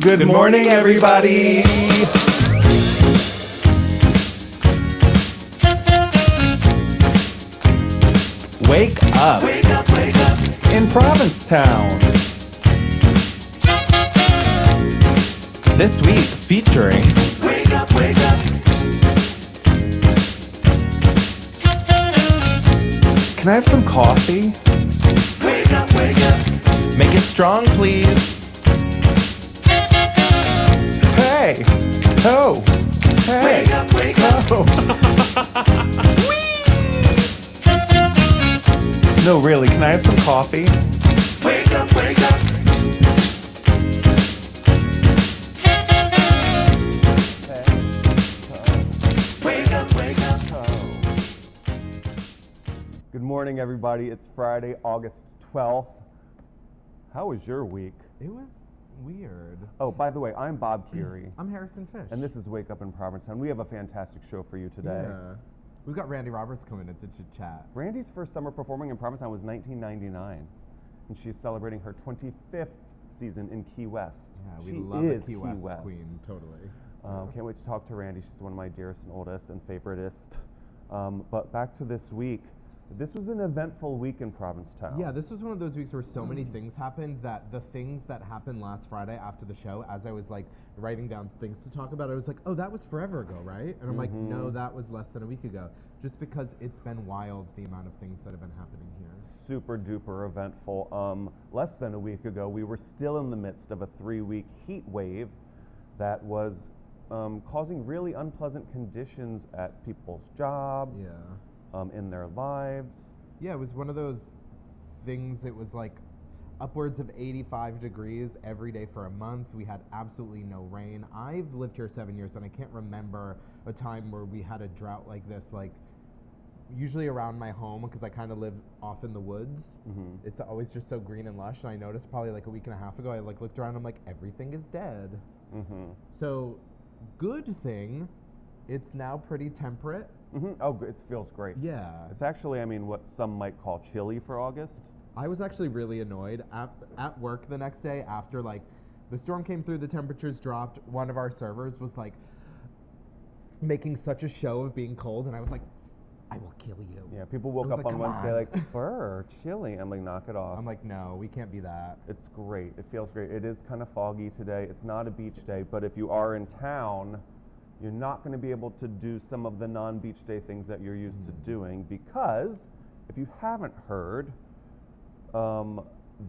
Good morning, everybody. Wake up. Wake up, wake up. In Provincetown. This week featuring Wake up, wake up. Can I have some coffee? Wake up, wake up. Make it strong, please. Hey. Oh. Hey. Wake up, wake up. Oh. Whee! No, really, can I have some coffee? Wake up, wake up. Wake up, wake up. Good morning, everybody. It's Friday, August 12th. How was your week? It was weird. Oh, by the way, I'm Bob Curie, I'm Harrison Fish. and this is Wake Up in Provincetown. We have a fantastic show for you today. Yeah. We've got Randy Roberts coming in to chat. Randy's first summer performing in Provincetown was 1999, and she's celebrating her 25th season in Key West. Yeah, we she love is a Key West queen, totally. Can't wait to talk to Randy. She's one of my dearest and oldest and favoritist. But back to this week. This was an eventful week in Provincetown. Yeah, this was one of those weeks where so many things happened that the things that happened last Friday after the show, as I was like writing down things to talk about, I was like, oh, that was forever ago, right? And I'm like, no, that was less than a week ago. Just because it's been wild, the amount of things that have been happening here. Super duper eventful. Less than a week ago, we were still in the midst of a 3-week heat wave that was causing really unpleasant conditions at people's jobs, in their lives. Yeah, it was one of those things, it was like upwards of 85 degrees every day for a month. We had absolutely no rain. I've lived here 7 years and I can't remember a time where we had a drought like this, like usually around my home, because I kind of live off in the woods. It's always just so green and lush, and I noticed probably like a week and a half ago, I like looked around and I'm like, everything is dead. So good thing, it's now pretty temperate. Oh, it feels great. Yeah. It's actually, I mean, what some might call chilly for August. I was actually really annoyed at work the next day after like the storm came through, the temperatures dropped. One of our servers was like making such a show of being cold, and I was like, I will kill you. Yeah, people woke I was up like, on "Come Wednesday on." like, brr, chilly. I'm like, knock it off. I'm like, no, we can't be that. It's great. It feels great. It is kind of foggy today. It's not a beach day, but if you are in town, you're not going to be able to do some of the non-beach day things that you're used to doing, because if you haven't heard,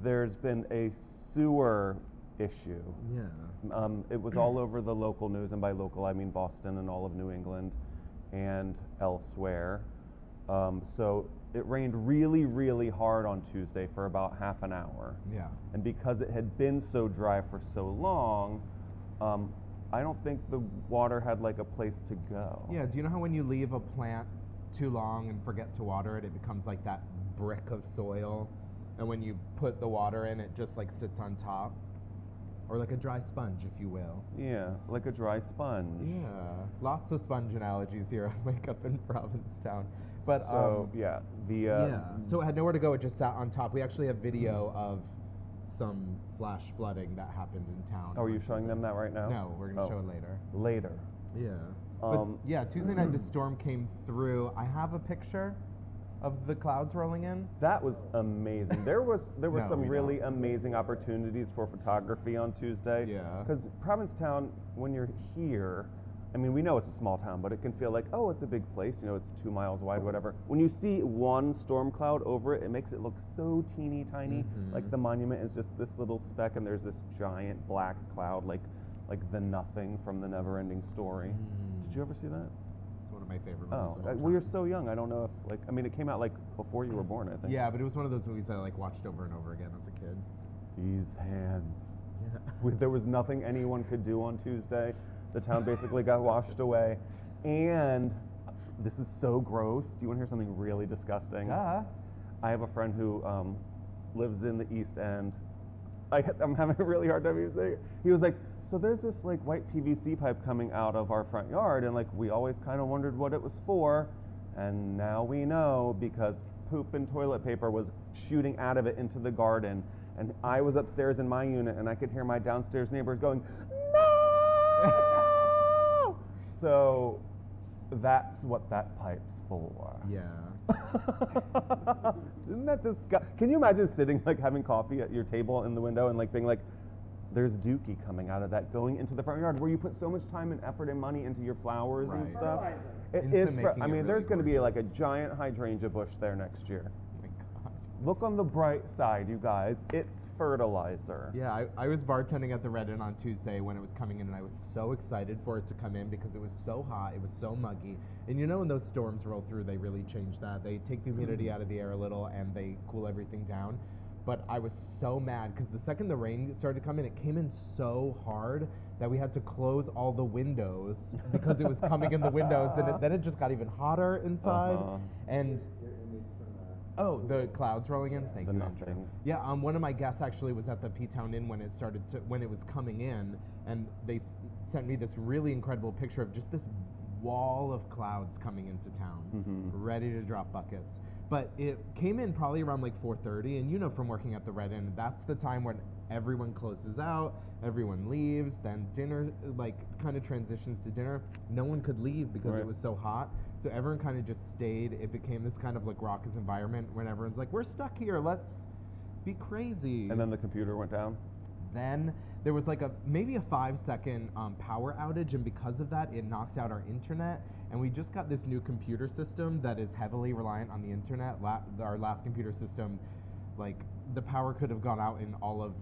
there's been a sewer issue. Yeah. It was all over the local news, and by local I mean Boston and all of New England and elsewhere. So it rained really, really hard on Tuesday for about half an hour. Yeah. And because it had been so dry for so long, I don't think the water had like a place to go. Yeah, do you know how when you leave a plant too long and forget to water it, it becomes like that brick of soil? And when you put the water in, it just like sits on top? Or like a dry sponge, if you will. Yeah, like a dry sponge. Yeah, lots of sponge analogies here on Wake Up in Provincetown. But So yeah, so it had nowhere to go, it just sat on top. We actually have video of some flash flooding that happened in town. Oh, are you showing them that right now? No, we're gonna show it later. Later. Yeah. But yeah, Tuesday night the storm came through. I have a picture of the clouds rolling in. That was amazing. There were No, some we really don't. amazing opportunities for photography on Tuesday. Yeah. Because Provincetown, when you're here, I mean, we know it's a small town, but it can feel like, oh, it's a big place. You know, it's 2 miles wide, whatever. When you see one storm cloud over it, it makes it look so teeny tiny. Like the monument is just this little speck, and there's this giant black cloud, like the nothing from the Never-Ending Story. Did you ever see that? It's one of my favorite movies. Oh, of all well, you're time. so young. I don't know if, like, I mean, it came out like before you were born, I think. Yeah, but it was one of those movies that I like watched over and over again as a kid. These hands. Yeah. There was nothing anyone could do on Tuesday. The town basically got washed away. And this is so gross. Do you want to hear something really disgusting? Duh. I have a friend who lives in the East End. I'm having a really hard time even saying it. He was like, so there's this like white PVC pipe coming out of our front yard, and like we always kind of wondered what it was for, and now we know, because poop and toilet paper was shooting out of it into the garden, And I was upstairs in my unit, and I could hear my downstairs neighbors going, "No!" So that's what that pipe's for. Yeah. Isn't that disgusting? Can you imagine sitting, like, having coffee at your table in the window and, like, being like, there's dookie coming out of that going into the front yard where you put so much time and effort and money into your flowers and Right. stuff. It Into is. making I it mean, really there's going to be like a gorgeous. giant hydrangea bush there next year. Oh my God. Look on the bright side, you guys. It's fertilizer. Yeah, I was bartending at the Red Inn on Tuesday when it was coming in, and I was so excited for it to come in because it was so hot, it was so muggy. And you know when those storms roll through, they really change that. They take the humidity out of the air a little, and they cool everything down. But I was so mad because the second the rain started coming, it came in so hard that we had to close all the windows because it was coming in the windows, and then it just got even hotter inside. Uh-huh. And oh, the clouds rolling in. Thank The you, Andrew. nothing. Yeah, one of my guests actually was at the P-Town Inn when it was coming in, and they sent me this really incredible picture of just this wall of clouds coming into town, ready to drop buckets. But it came in probably around like 4:30, and you know from working at the Red Inn, that's the time when everyone closes out, everyone leaves, then dinner like kind of transitions to dinner. No one could leave because Right. it was so hot. So everyone kind of just stayed. It became this kind of like raucous environment when everyone's like, we're stuck here, let's be crazy. And then the computer went down. Then there was like maybe a 5-second power outage, and because of that, it knocked out our internet. And we just got this new computer system that is heavily reliant on the internet. Our last computer system, like the power could have gone out in all of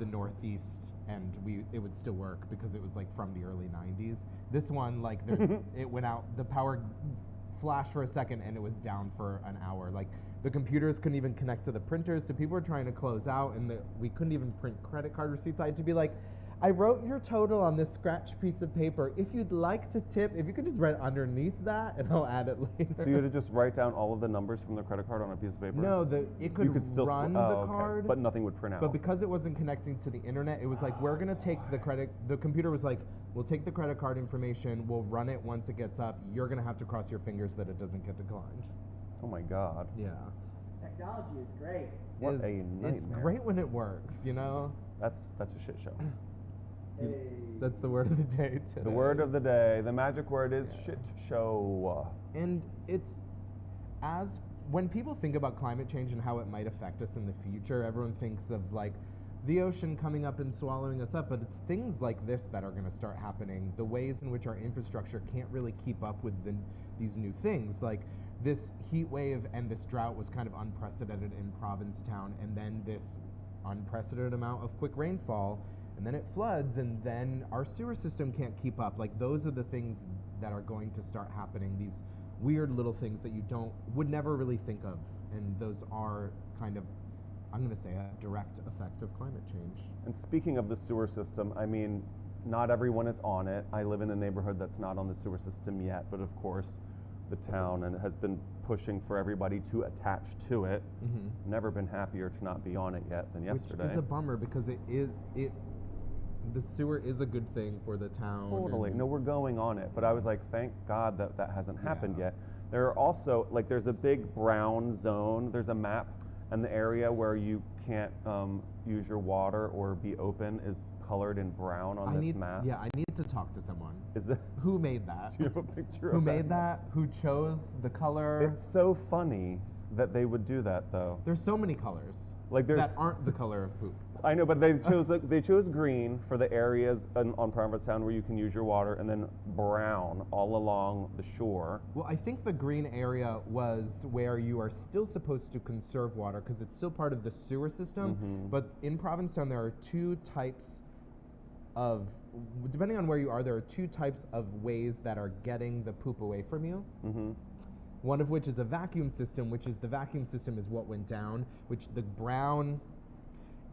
the Northeast, and it would still work because it was like from the early 90s. This one, like it went out, the power flashed for a second, and it was down for an hour. Like the computers couldn't even connect to the printers, so people were trying to close out, and we couldn't even print credit card receipts. I had to be like, I wrote your total on this scratch piece of paper. If you'd like to tip, if you could just write underneath that, and I'll add it later. So you had to just write down all of the numbers from the credit card on a piece of paper? No, it could, You could still run the okay. card, But nothing would print out. but because it wasn't connecting to the internet, it was like, we're gonna take the computer was like, we'll take the credit card information, we'll run it once it gets up, you're gonna have to cross your fingers that it doesn't get declined. Oh my God. Yeah. Technology is great. What It's- a nightmare. It's great when it works, you know? That's a shit show. That's the word of the day today. The word of the day, the magic word is shit show. And it's when people think about climate change and how it might affect us in the future, everyone thinks of like the ocean coming up and swallowing us up, but it's things like this that are going to start happening. The ways in which our infrastructure can't really keep up with these new things. Like this heat wave and this drought was kind of unprecedented in Provincetown, and then this unprecedented amount of quick rainfall, and then it floods, and then our sewer system can't keep up. Like those are the things that are going to start happening, these weird little things that you would never really think of, and those are kind of, I'm going to say, a direct effect of climate change. And speaking of the sewer system, I mean, not everyone is on it. I live in a neighborhood that's not on the sewer system yet, but of course, the town and has been pushing for everybody to attach to it. Mm-hmm. Never been happier to not be on it yet than yesterday. Which is a bummer because the sewer is a good thing for the town. Totally. and- No, we're going on it. But I was like, thank God that hasn't happened Yeah. yet. There are also, like, there's a big brown zone. There's a map, and the area where you can't use your water or be open is colored in brown on this map. Yeah, I need to talk to someone. Is it? Who made that? Do you have a picture Who of made that? Who chose the color? It's so funny that they would do that, though. There's so many colors Like, there's. that aren't the color of poop. I know, but they chose green for the areas on Provincetown where you can use your water, and then brown all along the shore. Well, I think the green area was where you are still supposed to conserve water because it's still part of the sewer system. Mhm. But in Provincetown, there are two types of, depending on where you are, there are two types of ways that are getting the poop away from you. Mm-hmm. One of which is a vacuum system, which is the vacuum system is what went down, which the brown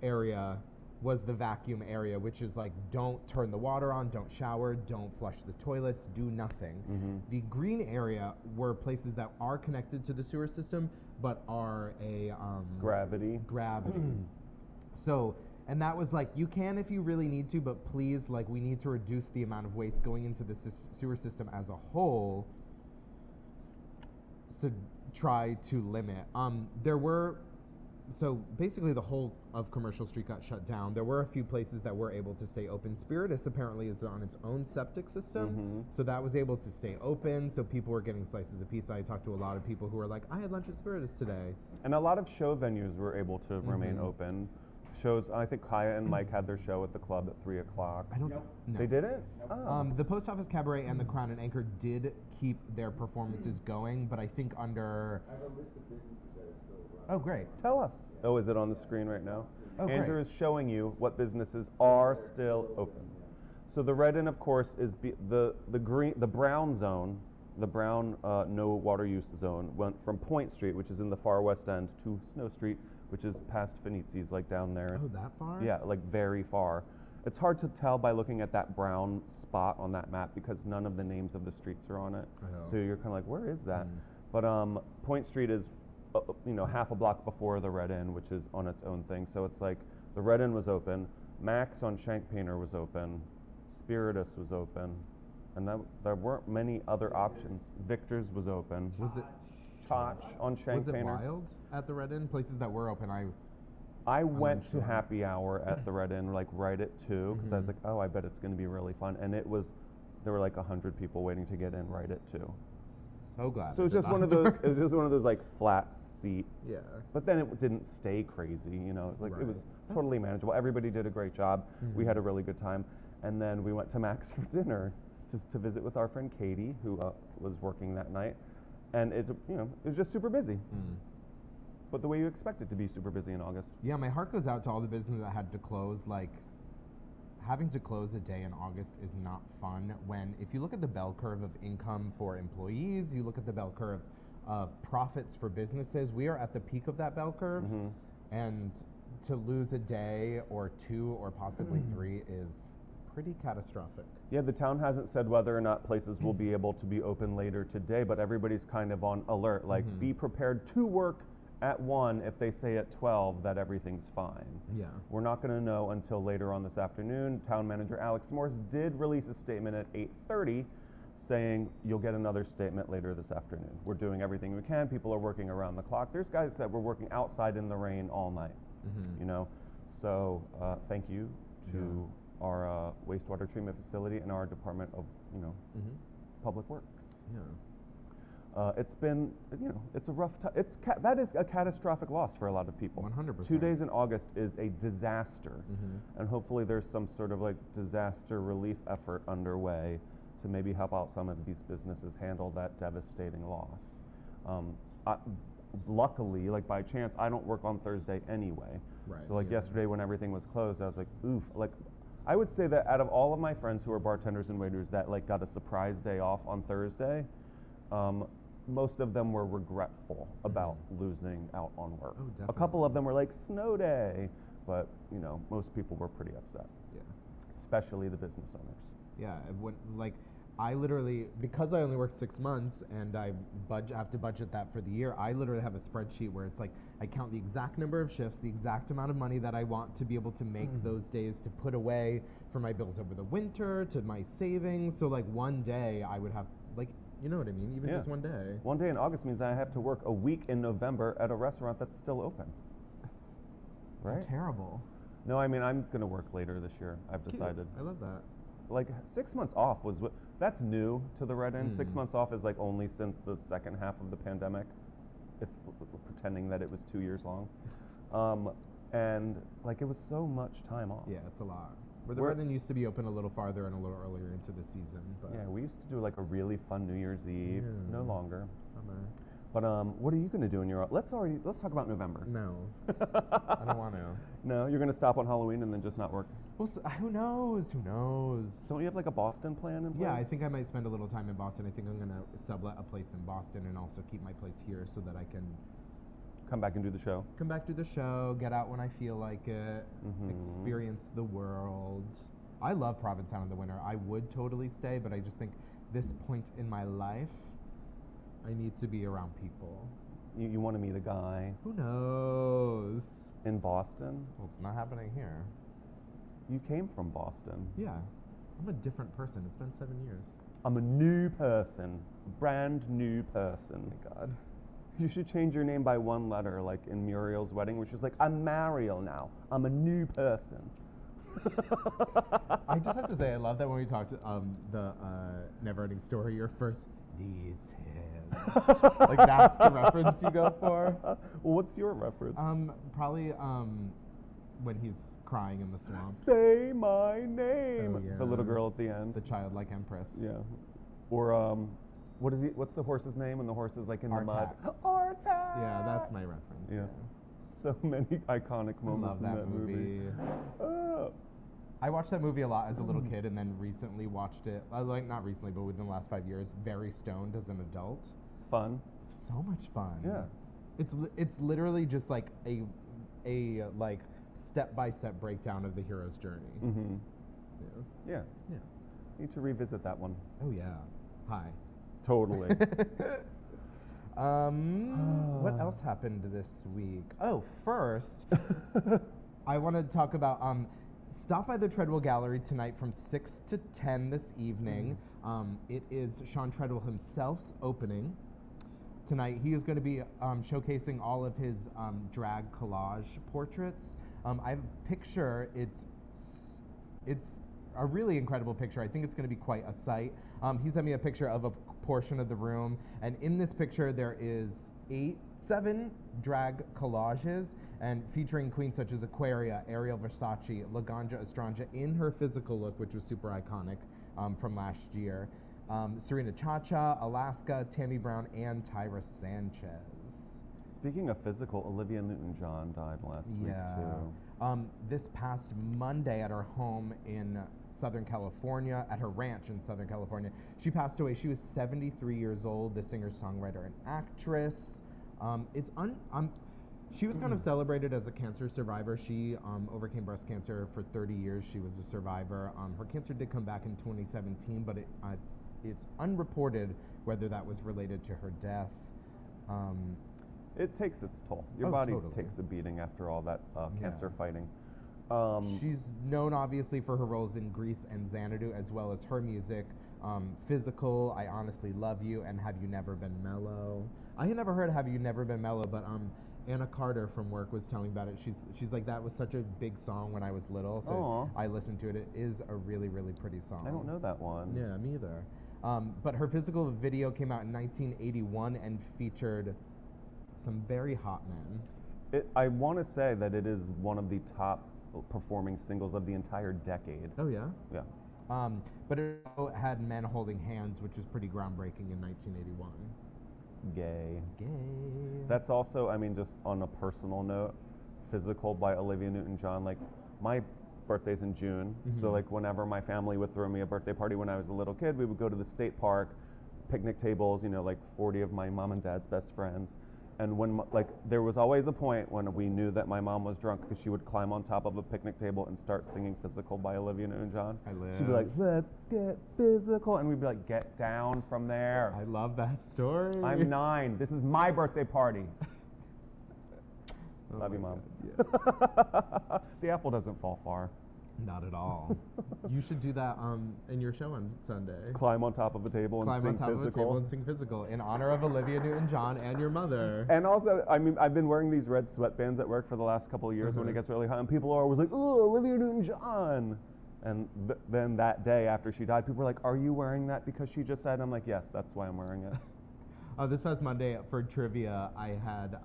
area was the vacuum area, which is like, don't turn the water on, don't shower, don't flush the toilets, do nothing. Mhm. The green area were places that are connected to the sewer system, but are a Gravity. gravity. So, and that was like, you can if you really need to, but please, like, we need to reduce the amount of waste going into the sewer system as a whole. So try to limit. There were so basically the whole of Commercial Street got shut down. There were a few places that were able to stay open. Spiritus apparently is on its own septic system, so that was able to stay open. So people were getting slices of pizza. I talked to a lot of people who were like, I had lunch at Spiritus today. And a lot of show venues were able to remain open. Shows, I think Kaya and Mike had their show at the club at 3 o'clock. I don't. Nope. No. They didn't? Oh. The Post Office Cabaret and the Crown and Anchor did keep their performances going, but I think under. I have a list of businesses that are still around. Oh, great. Tell us. Oh, is it on the screen right now? Oh, Andrew great. is showing you what businesses are still open. So the red end, of course, is the brown zone. The brown no water use zone went from Point Street, which is in the far west end, to Snow Street, which is past Finizzi's, like down there. Oh, that far? Yeah, like very far. It's hard to tell by looking at that brown spot on that map because none of the names of the streets are on it. Oh. So you're kind of like, where is that? But Point Street is, half a block before the Red Inn, which is on its own thing. So it's like the Red Inn was open, Max on Shank Painter was open, Spiritus was open, and there weren't many other options. Victor's was open. Was it? Chotch on Shank Was it Painter. wild at the Red Inn? Places that were open, I went to sure. happy hour at the Red Inn, like right at 2, because I was like, oh, I bet it's going to be really fun. And there were like 100 people waiting to get in right at 2. so glad. So I it was did just one not. of those. It was just one of those like flat seat. Yeah. But then it didn't stay crazy, Like it was Right. totally manageable. Everybody did a great job. We had a really good time, and then we went to Max for dinner just to visit with our friend Katie, who was working that night, and it was just super busy. But the way you expect it to be super busy in August. Yeah, my heart goes out to all the businesses that had to close. Like, having to close a day in August is not fun. When, if you look at the bell curve of income for employees, you look at the bell curve of profits for businesses, we are at the peak of that bell curve. And to lose a day or 2 or possibly 3 is pretty catastrophic. Yeah, the town hasn't said whether or not places will be able to be open later today, but everybody's kind of on alert. Like, be prepared to work at 1 if they say at 12 that everything's fine. Yeah. We're not going to know until later on this afternoon. Town manager Alex Morse did release a statement at 8:30 saying you'll get another statement later this afternoon. We're doing everything we can. People are working around the clock. There's guys that were working outside in the rain all night, So thank you to our wastewater treatment facility and our Department of, Public Works. Yeah. It's been, it's a rough time. That is a catastrophic loss for a lot of people. 100%. 2 days in August is a disaster, and hopefully there's some sort of like disaster relief effort underway to maybe help out some of these businesses handle that devastating loss. Luckily, like by chance, I don't work on Thursday anyway. Right, So like yeah. yesterday when everything was closed, I was like, oof. Like, I would say that out of all of my friends who are bartenders and waiters that like got a surprise day off on Thursday, most of them were regretful about losing out on work. Oh, A couple of them were like, snow day, but most people were pretty upset, Yeah. especially the business owners. Yeah, I literally, because I only work 6 months and I have to budget that for the year, I literally have a spreadsheet where it's like, I count the exact number of shifts, the exact amount of money that I want to be able to make those days to put away for my bills over the winter, to my savings. So like one day I would have, like, you know what I mean? Even Yeah. just one day. One day in August means I have to work a week in November at a restaurant that's still open. Right? Terrible. No, I mean, I'm going to work later this year, I've Cute. decided. I love that. Like 6 months off that's new to the Red End. 6 months off is like only since the second half of the pandemic, if pretending that it was 2 years long. And like it was so much time off. Yeah, it's a lot. Where the We're- Red Inn used to be open a little farther and a little earlier into the season. But Yeah, we used to do like a really fun New Year's Eve. Yeah. No longer. bummer. But what are you going to do in your? Let's talk about November. No, I don't want to. No, you're going to stop on Halloween and then just not work. Well, who knows? Who knows? Don't you have like a Boston plan in place? Yeah, I think I might spend a little time in Boston. I think I'm gonna sublet a place in Boston and also keep my place here so that I can Come back and do the show. come back to the show, get out when I feel like it, Mhm. experience the world. I love Provincetown in the winter. I would totally stay, but I just think this point in my life, I need to be around people. You want to meet a guy Who knows? in Boston? Well, it's not happening here. You came from Boston. Yeah, I'm a different person. It's been 7 years. I'm a new person, brand new person. Oh my God. You should change your name by one letter, like in Muriel's wedding, where she's like, I'm Mariel now. I'm a new person. I just have to say, I love that when we talked the Never-Ending Story, your first these hands, like that's the reference you go for. Well, what's your reference? Probably when he's crying in the swamp, Say my name. Oh, yeah. The little girl at the end. the childlike empress. Yeah. Or what is he? What's the horse's name when the horse is like in the mud? Artax. Artax. Yeah, that's my reference. Yeah. So many iconic I moments love that in that movie. Oh. I watched that movie a lot as a little kid, and then recently watched it, like not recently, but within the last 5 years, very stoned as an adult. Fun. So much fun. Yeah. It's literally just like a like step-by-step breakdown of the hero's journey. Mm-hmm. Yeah. Yeah. Yeah. Need to revisit that one. Oh yeah. Hi. Totally. What else happened this week? Oh, first, I want to talk about stop by the Treadwell Gallery tonight from 6 to 10 this evening. It is Sean Treadwell himself's opening tonight. He is going to be showcasing all of his drag collage portraits. I have a picture. It's a really incredible picture. I think it's going to be quite a sight. He sent me a picture of a portion of the room, and in this picture there is 7 drag collages, and featuring queens such as Aquaria, Ariel Versace, Laganja Estranja in her physical look, which was super iconic from last year. Serena Chacha, Alaska, Tammy Brown, and Tyra Sanchez. Speaking of physical, Olivia Newton-John died last week too. This past Monday at her home in Southern California, at her ranch in Southern California, she passed away. She was 73 years old, the singer, songwriter, and actress. She was kind of celebrated as a cancer survivor. She overcame breast cancer for 30 years. She was a survivor. Her cancer did come back in 2017, but it's unreported whether that was related to her death. It takes its toll. Your body takes a beating after all that cancer fighting. She's known obviously for her roles in Grease and Xanadu, as well as her music, Physical, I Honestly Love You, and Have You Never Been Mellow. I had never heard Have You Never Been Mellow, but Anna Carter from work was telling about it. She's like, that was such a big song when I was little, so I listened to it. It is a really, really pretty song. I don't know that one. Yeah, me either. But her Physical video came out in 1981 and featured some very hot men. I want to say that it is one of the top performing singles of the entire decade. Oh yeah? Yeah. But it had men holding hands, which was pretty groundbreaking in 1981. Gay. Gay. That's also, I mean, just on a personal note, Physical by Olivia Newton-John. Like, my birthday's in June, so like whenever my family would throw me a birthday party when I was a little kid, we would go to the state park, picnic tables, you know, like 40 of my mom and dad's best friends. And when, like, there was always a point when we knew that my mom was drunk because she would climb on top of a picnic table and start singing Physical by Olivia Newton-John. She'd be like, let's get physical. And we'd be like, get down from there. I love that story. I'm 9. This is my birthday party. Oh Love you, my Mom. God, yeah. The apple doesn't fall far. Not at all. You should do that in your show on Sunday. Climb on top of a table and Climb sing on top Physical. of a table and sing Physical in honor of Olivia Newton-John and your mother. And also, I mean, I've been wearing these red sweatbands at work for the last couple of years when it gets really hot, and people are always like, "Oh, Olivia Newton-John." And then that day after she died, people were like, "Are you wearing that because she just died?" And I'm like, "Yes, that's why I'm wearing it." This past Monday for trivia, I had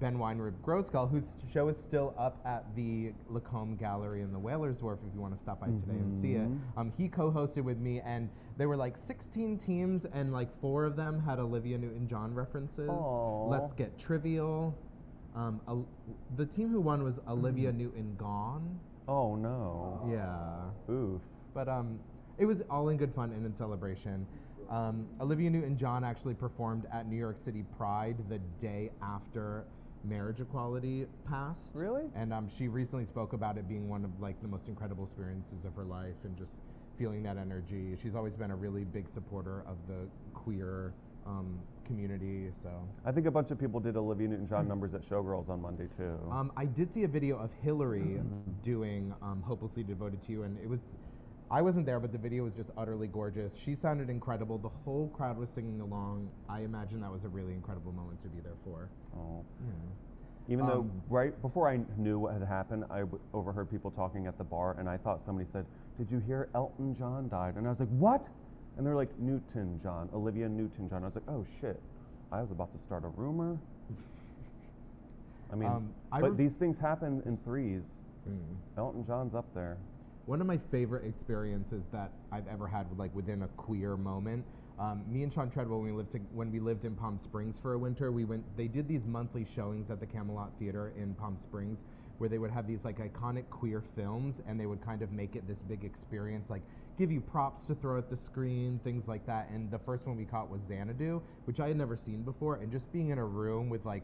Ben Weinrib Groskull, whose show is still up at the Lacombe Gallery in the Whalers Wharf if you want to stop by today and see it. He co-hosted with me, and there were like 16 teams, and like 4 of them had Olivia Newton-John references. Aww. Let's get trivial. The team who won was Olivia Newton-Gone. Oh no. Yeah. Oof. But it was all in good fun and in celebration. Olivia Newton-John actually performed at New York City Pride the day after marriage equality passed. Really? And she recently spoke about it being one of like the most incredible experiences of her life, and just feeling that energy. She's always been a really big supporter of the queer community. So I think a bunch of people did Olivia Newton-John numbers at Showgirls on Monday too. I did see a video of Hillary doing "Hopelessly Devoted to You," and it was I wasn't there, but the video was just utterly gorgeous. She sounded incredible. The whole crowd was singing along. I imagine that was a really incredible moment to be there for. Oh. Yeah. Even though right before I knew what had happened, I overheard people talking at the bar, and I thought somebody said, "Did you hear Elton John died?" And I was like, "What?" And they're like, "Newton John, Olivia Newton-John." I was like, "Oh shit, I was about to start a rumor." I mean, but these things happen in threes. Elton John's up there. One of my favorite experiences that I've ever had, like within a queer moment, me and Sean Treadwell, when we lived in Palm Springs for a winter, they did these monthly showings at the Camelot Theater in Palm Springs, where they would have these like iconic queer films, and they would kind of make it this big experience, like give you props to throw at the screen, things like that. And the first one we caught was Xanadu, which I had never seen before, and just being in a room with like,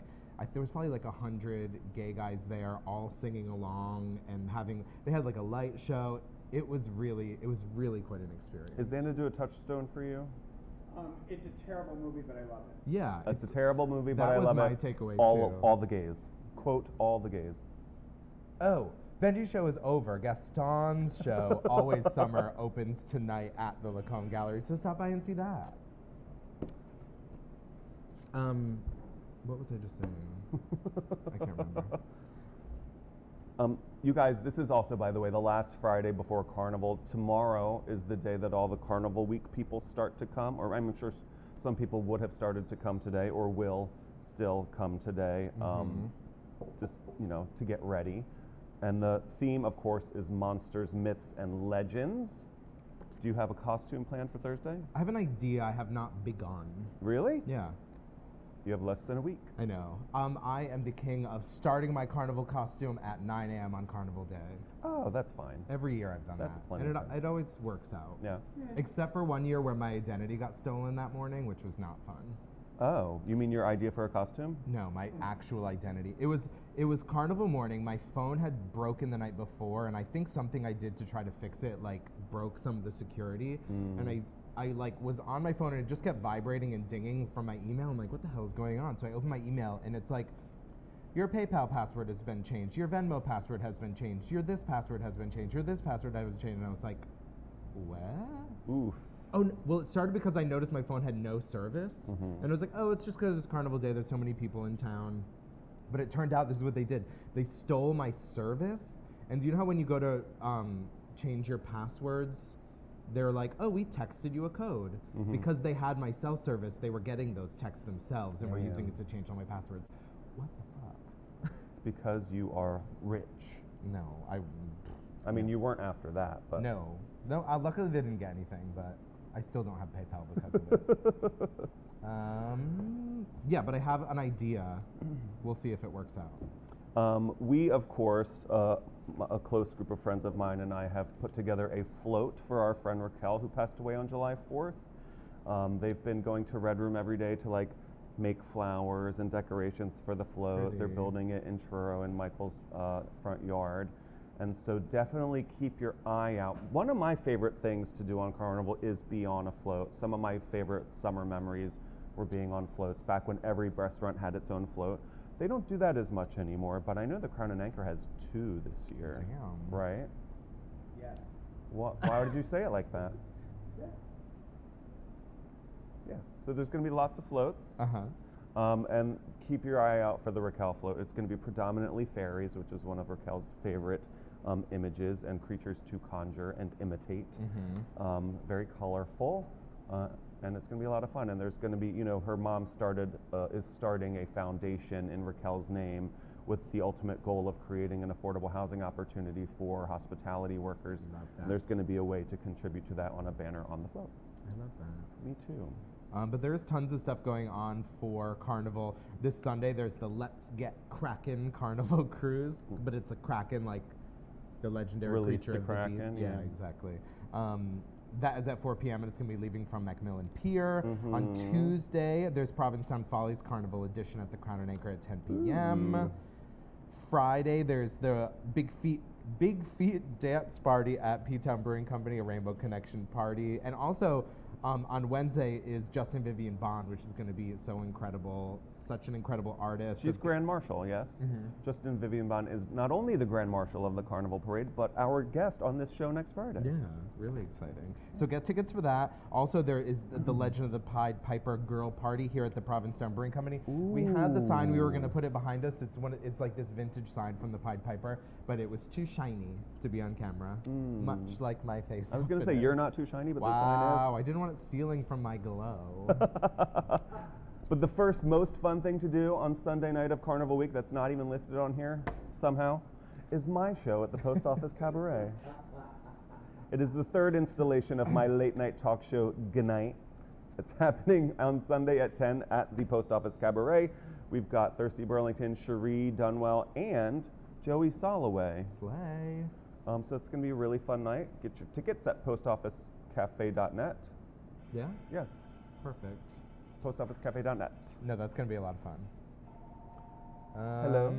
there was probably like 100 gay guys there, all singing along, and they had like a light show. It was really quite an experience. Is Xanadu a touchstone for you? It's a terrible movie, but I love it. Yeah, It's a terrible movie, but I love it. That was my takeaway too. All the gays. Quote, all the gays. Oh, Benji's show is over. Gaston's show, Always Summer, opens tonight at the Lacombe Gallery, so stop by and see that. What was I just saying? I can't remember. You guys, this is also, by the way, the last Friday before Carnival. Tomorrow is the day that all the Carnival Week people start to come, or I'm sure some people would have started to come today or will still come today, just, to get ready. And the theme, of course, is monsters, myths, and legends. Do you have a costume plan for Thursday? I have an idea. I have not begun. Really? Yeah. You have less than a week. I know. I am the king of starting my carnival costume at 9 a.m. on Carnival Day. Oh, that's fine. Every year I've done That's that. plenty And of time. it always works out. Yeah. Except for one year where my identity got stolen that morning, which was not fun. Oh, you mean your idea for a costume? No, my actual identity. It was Carnival morning. My phone had broken the night before, and I think something I did to try to fix it broke some of the security. And I was on my phone and it just kept vibrating and dinging from my email. I'm like, what the hell is going on? So I opened my email and it's like, your PayPal password has been changed. Your Venmo password has been changed. Your this password has been changed. Your this password has been changed. And I was like, what? Oof. Oh, well, it started because I noticed my phone had no service. And I was like, oh, it's just because it's Carnival Day. There's so many people in town. But it turned out this is what they did. They stole my service. And do you know how when you go to change your passwords, they're like, oh, we texted you a code. Because they had my cell service, they were getting those texts themselves and were using it to change all my passwords. What the fuck? It's because you are rich. No, I mean, you weren't after that, but... No, luckily they didn't get anything, but I still don't have PayPal because of it. Yeah, but I have an idea. We'll see if it works out. We, of course, a close group of friends of mine and I have put together a float for our friend Raquel, who passed away on July 4th. They've been going to Red Room every day to make flowers and decorations for the float. Pretty. They're building it in Truro in Michael's front yard. And so definitely keep your eye out. One of my favorite things to do on Carnival is be on a float. Some of my favorite summer memories were being on floats back when every restaurant had its own float. They don't do that as much anymore, but I know the Crown and Anchor has 2 this year. Damn. Right? Yes. Why did you say it like that? Yeah. Yeah. So there's going to be lots of floats. And keep your eye out for the Raquel float. It's going to be predominantly fairies, which is one of Raquel's favorite images and creatures to conjure and imitate. Very colorful. And it's going to be a lot of fun. And there's going to be, her mom is starting a foundation in Raquel's name with the ultimate goal of creating an affordable housing opportunity for hospitality workers. Love that. And there's going to be a way to contribute to that on a banner on the float. I love that. Me too. But there's tons of stuff going on for Carnival. This Sunday, there's the Let's Get Kraken Carnival Cruise, but it's a Kraken like the legendary Release creature the of the deep. Kraken, Yeah, yeah. exactly. That is at 4 p.m. and it's going to be leaving from Macmillan Pier. On Tuesday, there's Provincetown Follies Carnival Edition at the Crown and Anchor at 10 p.m. Friday, there's the Big Feet Big Feet dance party at P-Town Brewing Company, a Rainbow Connection party. And also on Wednesday is Justin Vivian Bond, which is going to be so incredible. Such an incredible artist. She's Grand Marshal, yes. Justin Vivian Bond is not only the Grand Marshal of the Carnival Parade, but our guest on this show next Friday. Yeah, really exciting. So get tickets for that. Also, there is the Legend of the Pied Piper Girl Party here at the Provincetown Brewing Company. We had the sign. We were going to put it behind us. It's like this vintage sign from the Pied Piper, but it was too shiny to be on camera, much like my face. I was going to say, you're not too shiny, but the sign wow, I didn't want it stealing from my glow. But the first most fun thing to do on Sunday night of Carnival Week that's not even listed on here somehow is my show at the Post Office Cabaret. It is the third installation of my late night talk show, Gnight. It's happening on Sunday at 10 at the Post Office Cabaret. We've got Thirsty Burlington, Cherie Dunwell, and Joey Soloway. Slay. So it's going to be a really fun night. Get your tickets at postofficecafe.net. Yeah? Yes, Perfect. postofficecafe.net. No, that's going to be a lot of fun. Hello.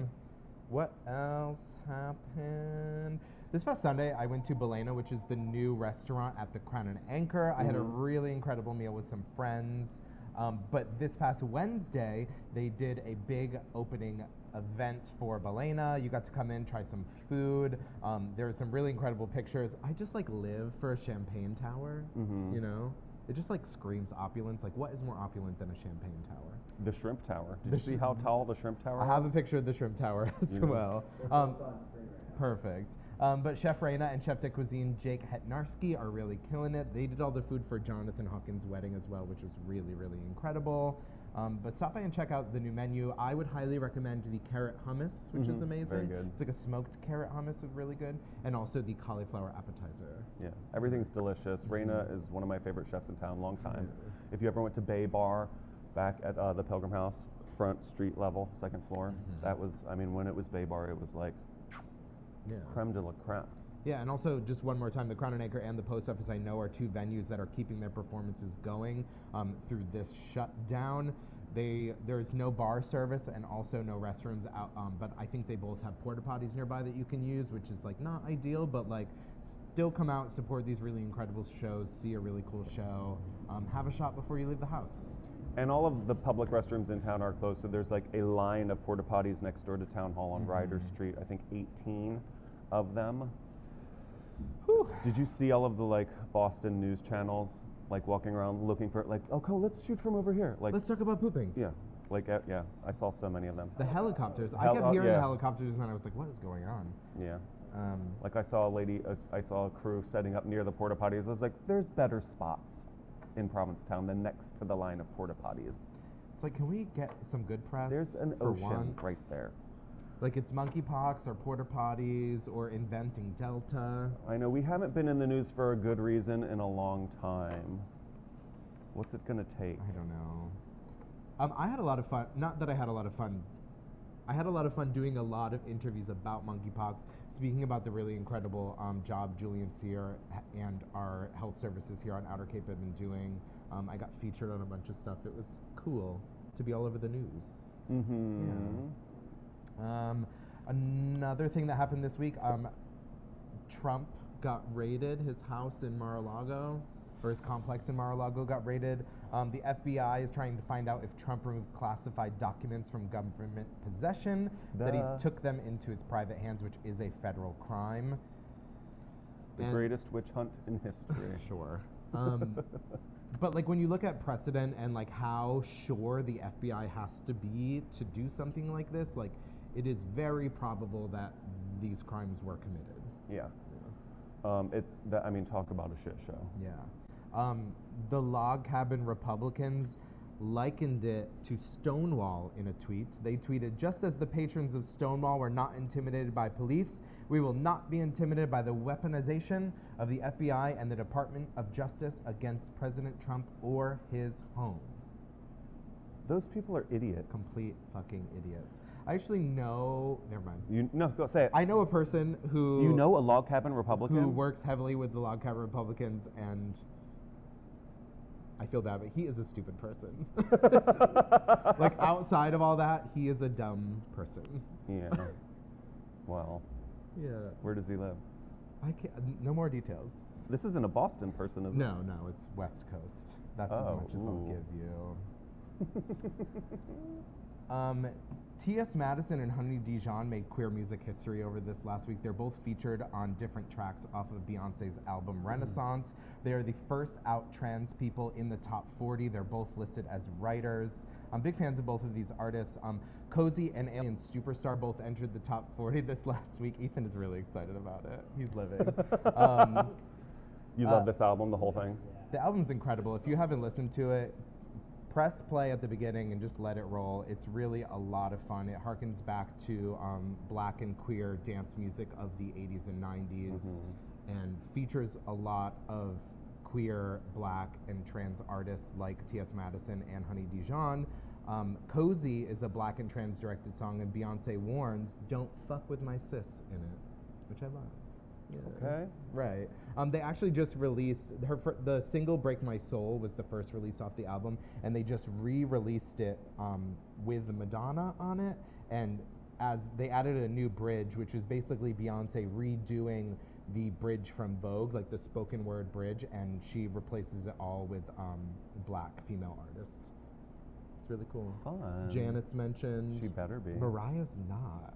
What else happened? This past Sunday, I went to Belena, which is the new restaurant at the Crown and Anchor. I had a really incredible meal with some friends. But this past Wednesday, they did a big opening event for Belena. You got to come in, try some food. There were some really incredible pictures. I just like live for a champagne tower, you know? It just like screams opulence. Like, what is more opulent than a champagne tower? The Shrimp Tower. Did you see how tall the Shrimp Tower I is? have a picture of the Shrimp Tower as well. They're both on screen right now. Perfect. But Chef Reina and Chef de Cuisine Jake Hetnarski are really killing it. They did all the food for Jonathan Hawkins' wedding as well, which was really, really incredible. But stop by and check out the new menu. I would highly recommend the carrot hummus, which is amazing. Very good. It's like a smoked carrot hummus, is really good. And also the cauliflower appetizer. Yeah, everything's delicious. Reina is one of my favorite chefs in town, long time. If you ever went to Bay Bar back at the Pilgrim House, front street level, second floor, that was, I mean, when it was Bay Bar, it was like creme de la creme. Yeah, and also just one more time, the Crown and Anchor and the Post Office, I know, are two venues that are keeping their performances going through this shutdown. There's no bar service and also no restrooms out, but I think they both have porta potties nearby that you can use, which is like not ideal, but like still come out, support these really incredible shows, see a really cool show, have a shot before you leave the house. And all of the public restrooms in town are closed, so there's like a line of porta potties next door to Town Hall on Ryder Street. I think 18 of them. Whew. Did you see all of the like Boston news channels like walking around looking for like, oh, cool, let's shoot from over here. Like, Let's talk about pooping. yeah, like yeah, I saw so many of them. The helicopters. I Hel- kept hearing the yeah. helicopters and I was like, what is going on? Yeah, like I saw a crew setting up near the porta potties. I was like, there's better spots in Provincetown than next to the line of porta potties. It's like, can we get some good press? There's an for ocean once? right there. Like it's monkeypox or porta potties or inventing Delta. I know we haven't been in the news for a good reason in a long time. What's it gonna take? I don't know. I had a lot of fun. Not that I had a lot of fun. I had a lot of fun doing a lot of interviews about monkeypox, speaking about the really incredible job Julian Sear and our health services here on Outer Cape have been doing. I got featured on a bunch of stuff. It was cool to be all over the news. Another thing that happened this week, Trump got raided. His house in Mar-a-Lago, or his complex in Mar-a-Lago got raided. The FBI is trying to find out if Trump removed classified documents from government possession, that he took them into his private hands, which is a federal crime. The greatest witch hunt in history. Sure. But like when you look at precedent and like how sure the FBI has to be to do something like this, like it is very probable that these crimes were committed. Yeah. It's that. I mean, talk about a shit show. Yeah. The Log Cabin Republicans likened it to Stonewall in a tweet. They tweeted, "Just as the patrons of Stonewall were not intimidated by police, we will not be intimidated by the weaponization of the FBI and the Department of Justice against President Trump or his home." Those people are idiots. Complete fucking idiots. I actually know, never mind. No, go say it. I know a person who... You know a log cabin Republican? Who works heavily with the Log Cabin Republicans, and I feel bad, but he is a stupid person. Like, outside of all that, he is a dumb person. Yeah. Well, Yeah. Where does he live? I can't. No more details. This isn't a Boston person, is it? No, it's West Coast. That's as Oh, much as I'll ooh. give you. T.S. Madison and Honey Dijon made queer music history over this last week. They're both featured on different tracks off of Beyonce's album Renaissance. They are the first out trans people in the top 40. They're both listed as writers. I'm big fans of both of these artists. Cozy and Alien Superstar both entered the top 40 this last week. Ethan is really excited about it. He's living. You love this album, the whole thing? The album's incredible. If you haven't listened to it, press play at the beginning and just let it roll. It's really a lot of fun. It harkens back to black and queer dance music of the 80s and 90s and features a lot of queer, black, and trans artists like T.S. Madison and Honey Dijon. Cozy is a black and trans directed song, and Beyonce warns, "Don't fuck with my sis" in it, which I love. Yeah. Okay. Right. They actually just released the single "Break My Soul" was the first release off the album, and they just re-released it with Madonna on it, and as they added a new bridge, which is basically Beyonce redoing the bridge from Vogue, like the spoken word bridge, and she replaces it all with black female artists. It's really cool. Fun. Janet's mentioned. She better be. Mariah's not.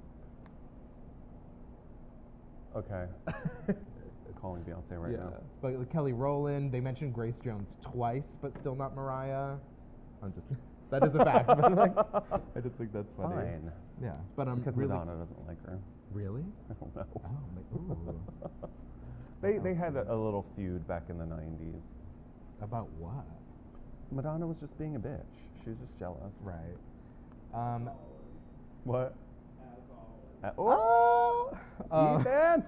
Okay. Calling Beyonce right now. But Kelly Rowland, they mentioned Grace Jones twice, but still not Mariah. I'm just, that is a fact. But like, I just think that's funny. Fine. Yeah, but Because really, Madonna doesn't like her. Really? I don't know. Oh, They had a little feud back in the 90s. about what? Madonna was just being a bitch. She was just jealous. Right. What? As always. Oh! Ethan!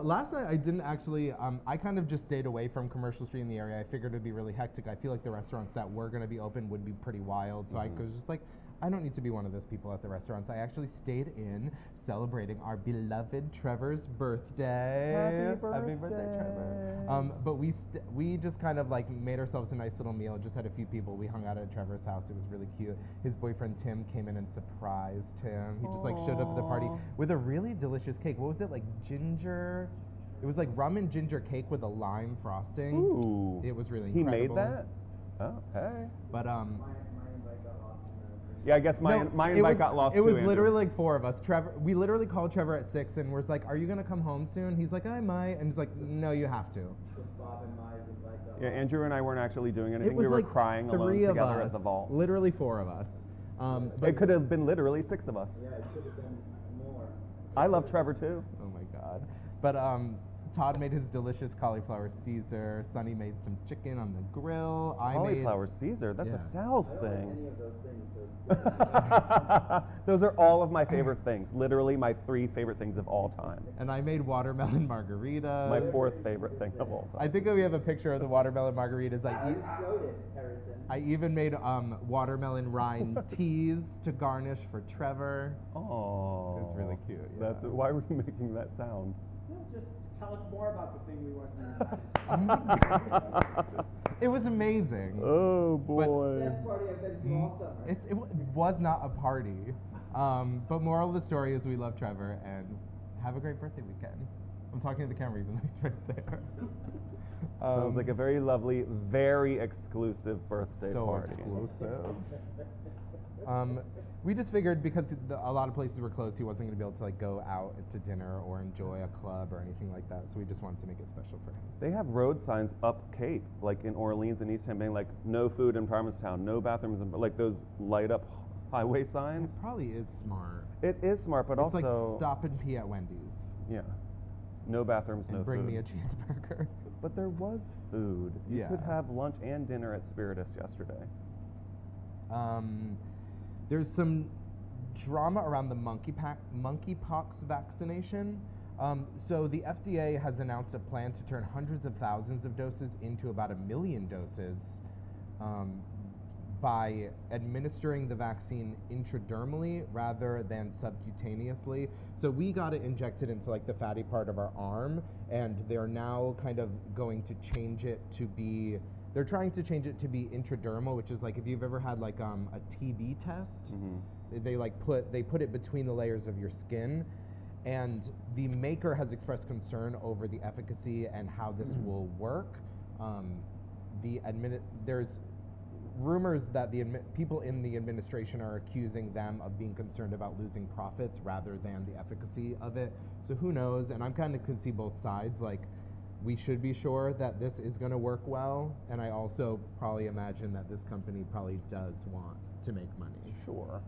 Last night I didn't actually, I kind of just stayed away from Commercial Street in the area. I figured it'd be really hectic. I feel like the restaurants that were going to be open would be pretty wild. So I was just like, I don't need to be one of those people at the restaurants. I actually stayed in celebrating our beloved Trevor's birthday. Happy birthday, Trevor. But we just kind of like made ourselves a nice little meal. Just had a few people. We hung out at Trevor's house. It was really cute. His boyfriend Tim came in and surprised him. He just like showed up at the party with a really delicious cake. What was it, like ginger? It was like rum and ginger cake with a lime frosting. Ooh. It was really He incredible. made that? Oh, hey. But My invite got lost in the Yeah, I guess my invite got lost It too, was Andrew. literally like 4 of us. Trevor, we literally called Trevor at 6 and was like, "Are you gonna come home soon?" He's like, "I might," and he's like, "No, you have to." Bob and Maya's invite got Yeah, lost. Andrew and I weren't actually doing anything. It was We were like crying alone 3 of together us, at the vault. Literally 4 of us. But It could have been literally 6 of us. Yeah, it could have been more. I love Trevor too. Oh my god. But Todd made his delicious cauliflower Caesar. Sonny made some chicken on the grill. Cauliflower Caesar, that's Yeah. a South I don't like thing. any of those things. So Those are all of my favorite things. Literally my 3 favorite things of all time. And I made watermelon margaritas. My 4th favorite thing of all I time. think we have a picture of the watermelon margaritas. I just showed it, Harrison. I even made watermelon rind teas to garnish for Trevor. Oh, It's really cute, That's yeah. why were you making that sound? Well, just tell us more about the thing we wasn't invited. It was amazing. Oh boy. Best party I've been to all summer. It was not a party. But moral of the story is we love Trevor and have a great birthday weekend. I'm talking to the camera even though he's right there. Sounds like a very lovely, very exclusive birthday so party. exclusive. We just figured because a lot of places were closed, he wasn't going to be able to like go out to dinner or enjoy a club or anything like that. So we just wanted to make it special for him. They have road signs up Cape, like in Orleans and East Hampton, like no food in Provincetown, no bathrooms, like those light up highway signs. It probably is smart. It is smart, but It's also like stop and pee at Wendy's yeah, no bathrooms, and no bring food. me a cheeseburger. But there was food. You Yeah. could have lunch and dinner at Spiritus yesterday. There's some drama around the monkeypox vaccination. So the FDA has announced a plan to turn hundreds of thousands of doses into about 1 million doses by administering the vaccine intradermally rather than subcutaneously. So we got it injected into like the fatty part of our arm, and they're now kind of going to change it to be, they're trying to change it to be intradermal, which is like if you've ever had like a TB test, they put it between the layers of your skin, And the maker has expressed concern over the efficacy and how this will work. There's rumors that people in the administration are accusing them of being concerned about losing profits rather than the efficacy of it. So who knows? And I'm kind of could see both sides. Like, we should be sure that this is going to work well. And I also probably imagine that this company probably does want to make money. Sure.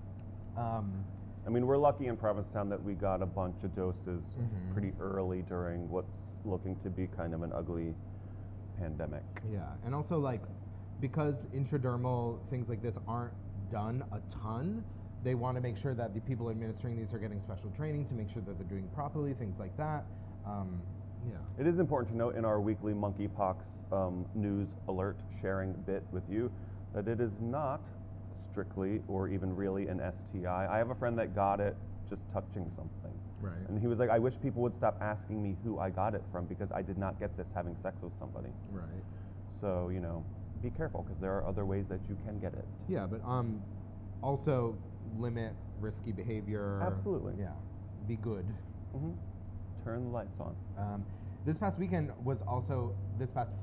I mean, we're lucky in Provincetown that we got a bunch of doses pretty early during what's looking to be kind of an ugly pandemic. Yeah, and also like because intradermal things like this aren't done a ton, they want to make sure that the people administering these are getting special training to make sure that they're doing properly, things like that. Yeah. It is important to note in our weekly monkeypox news alert sharing bit with you that it is not strictly or even really an STI. I have a friend that got it just touching something. Right. And he was like, I wish people would stop asking me who I got it from because I did not get this having sex with somebody. Right. So, you know, be careful because there are other ways that you can get it. Yeah, but also limit risky behavior. Absolutely. Yeah. Be good. Turn the lights on. This past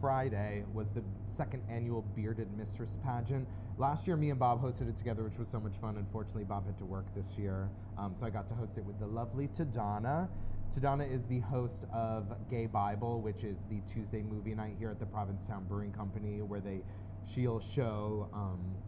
Friday was the second annual Bearded Mistress pageant. Last year, me and Bob hosted it together, which was so much fun. Unfortunately, Bob had to work this year, so I got to host it with the lovely Tadana. Tadana is the host of Gay Bible, which is the Tuesday movie night here at the Provincetown Brewing Company, where she'll show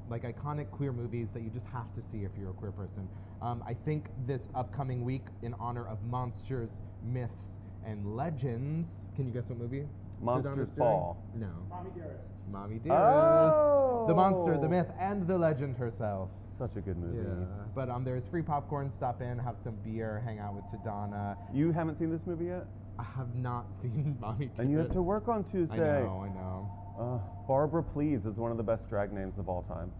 like iconic queer movies that you just have to see if you're a queer person. I think this upcoming week, in honor of Monsters, Myths, and Legends. Can you guess what movie? Monsters Tadana's Ball. doing? No. Mommy Dearest. Mommy Dearest. The monster, the Oh. myth, and the legend herself. Such a good movie. Yeah. But there's free popcorn. Stop in, have some beer, hang out with Tadana. You haven't seen this movie yet? I have not seen Mommy Dearest. And you have to work on Tuesday. I know. Barbara Please is one of the best drag names of all time.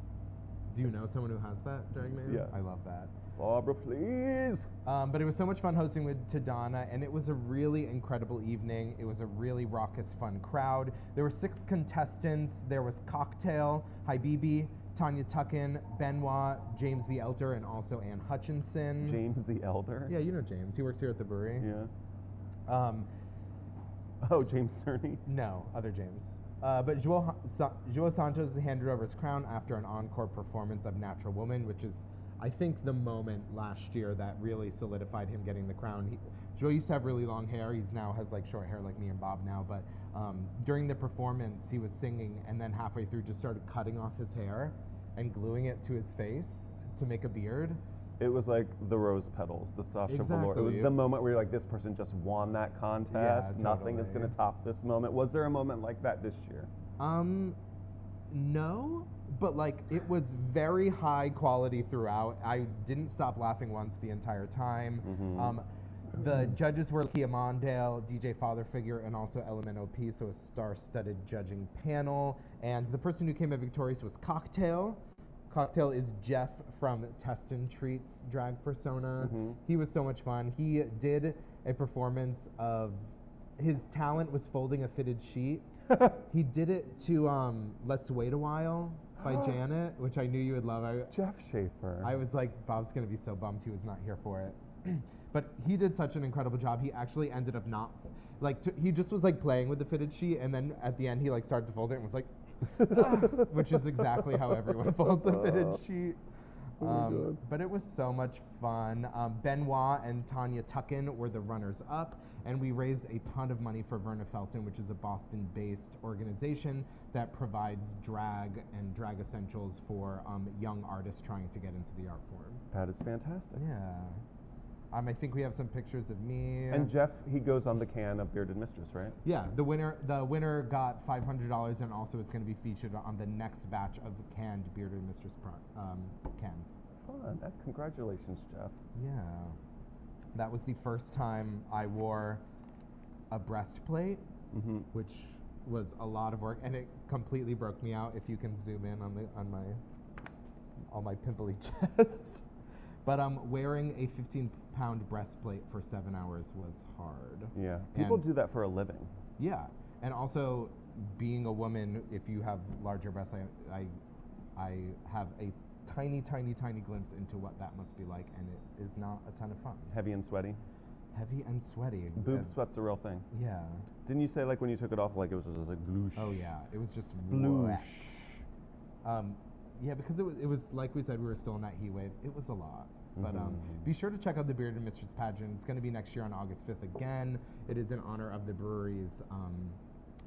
Do you know someone who has that drag name? Yeah. I love that. Barbara Please. But it was so much fun hosting with Tadana, and it was a really incredible evening. It was a really raucous, fun crowd. There were 6 contestants. There was Cocktail, Habibi, Tanya Tuckin, Benoit, James the Elder, and also Ann Hutchinson. James the Elder. Yeah, you know James. He works here at the brewery. Yeah. Oh, James Cerny. No, other James. But Joel Santos handed over his crown after an encore performance of Natural Woman, which is, I think, the moment last year that really solidified him getting the crown. Joel used to have really long hair. He's now has like short hair like me and Bob now. But during the performance, he was singing and then halfway through just started cutting off his hair and gluing it to his face to make a beard. It was like the rose petals, the Sasha Velour. It was Exactly. the moment where you're like, this person just won that contest. Nothing is going totally. to top this moment. Was there a moment like that this year? No, but like it was very high quality throughout. I didn't stop laughing once the entire time. The judges were Kia Mondale, DJ Fatherfigure, and also Element OP, so a star-studded judging panel. And the person who came out victorious was Cocktail. Cocktail is Jeff from Test and Treat's drag persona. He was so much fun. He did a performance of his talent was folding a fitted sheet. He did it to Let's Wait a While by Janet, which I knew you would love. Jeff Schaefer. I was like, Bob's gonna be so bummed he was not here for it. But he did such an incredible job. He actually ended up not, like, he just was like playing with the fitted sheet, and then at the end he like started to fold it and was like, which is exactly how everyone folds a fitted sheet. But it was so much fun. Benoit and Tanya Tuckin were the runners-up, and we raised a ton of money for Verna Felton, which is a Boston-based organization that provides drag and drag essentials for young artists trying to get into the art form. That is fantastic. Yeah. I think we have some pictures of me. And Jeff, he goes on the can of Bearded Mistress, right? Yeah, the winner got $500, and also it's going to be featured on the next batch of canned Bearded Mistress cans. Fun. Congratulations, Jeff. Yeah. That was the first time I wore a breastplate, which was a lot of work, and it completely broke me out. If you can zoom in on my pimply chest. But wearing a 15-pound breastplate for 7 hours was hard. Yeah. People And- do that for a living. Yeah, and also being a woman, if you have larger breasts, I have a tiny glimpse into what that must be like, and it is not a ton of fun. Heavy and sweaty. Heavy and sweaty. Boob sweat's a real thing. Yeah. Didn't you say like when you took it off, like it was just like gloosh? Oh yeah, it was just Sploosh. wet. Yeah, because it was like we said, we were still in that heat wave. It was a lot. But be sure to check out the Bearded Mistress pageant. It's going to be next year on August 5th again. It is in honor of the brewery's.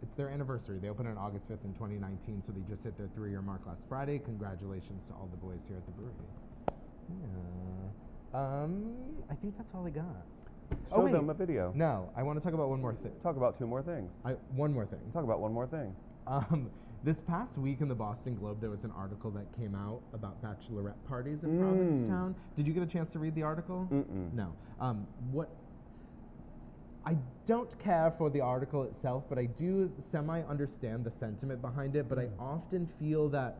It's their anniversary. They opened on August 5th in 2019, so they just hit their 3-year mark last Friday. Congratulations to all the boys here at the brewery. Yeah. I think that's all I got. Show them a video. No, I want to talk about one more thing. Talk about 2 more things. One more thing. Talk about 1 more thing. This past week in the Boston Globe, there was an article that came out about bachelorette parties in Provincetown. Did you get a chance to read the article? No. I don't care for the article itself, but I do semi-understand the sentiment behind it, but I often feel that,